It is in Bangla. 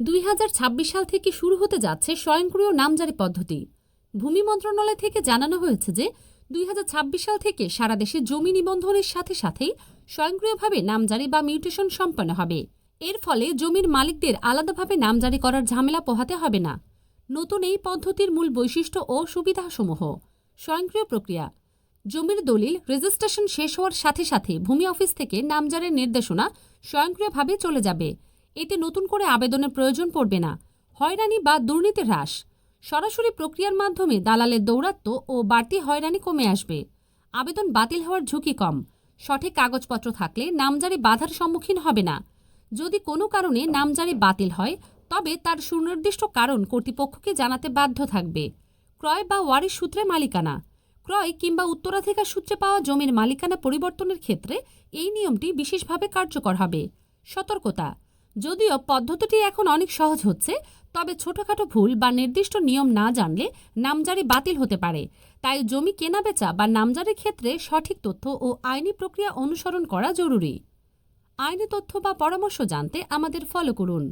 2026 সাল থেকে শুরু হতে যাচ্ছে স্বয়ংক্রিয় নামজারি পদ্ধতি। ভূমি মন্ত্রণালয় থেকে জানানো হয়েছে যে 2026 সাল থেকে সারা দেশে জমি নিবন্ধনের সাথে সাথেই স্বয়ংক্রিয়ভাবে নামজারি বা মিউটেশন সম্পন্ন হবে। এর ফলে জমির মালিকদের আলাদাভাবে নামজারি করার ঝামেলা পোহাতে হবে না। নতুন এই পদ্ধতির মূল বৈশিষ্ট্য ও সুবিধাসমূহ: স্বয়ংক্রিয় প্রক্রিয়া। জমির দলিল রেজিস্ট্রেশন শেষ হওয়ার সাথে সাথে ভূমি অফিস থেকে নামজারির নির্দেশনা স্বয়ংক্রিয়ভাবে চলে যাবে। এতে নতুন করে আবেদনের প্রয়োজন পড়বে না। হয়রানি বা দুর্নীতি হ্রাস। সরাসরি প্রক্রিয়ার মাধ্যমে দালালের দৌরাত্ম্য ও বাড়তি হয়রানি কমে আসবে। আবেদন বাতিল হওয়ার ঝুঁকি কম। সঠিক কাগজপত্র থাকলে নামজারি বাধার সম্মুখীন হবে না। যদি কোনো কারণে নামজারি বাতিল হয়, তবে তার সুনির্দিষ্ট কারণ কর্তৃপক্ষকে জানাতে বাধ্য থাকবে। ক্রয় বা ওয়ারিশ সূত্রে মালিকানা। ক্রয় কিংবা উত্তরাধিকার সূত্রে পাওয়া জমির মালিকানা পরিবর্তনের ক্ষেত্রে এই নিয়মটি বিশেষভাবে কার্যকর হবে। সতর্কতা: যদিও পদ্ধতিটি এখন অনেক সহজ হচ্ছে, তবে ছোটখাটো ভুল বা নির্দিষ্ট নিয়ম না জানলে নামজারি বাতিল হতে পারে। তাই জমি কেনাবেচা বা নামজারির ক্ষেত্রে সঠিক তথ্য ও আইনি প্রক্রিয়া অনুসরণ করা জরুরি। আইনি তথ্য বা পরামর্শ জানতে আমাদের ফলো করুন।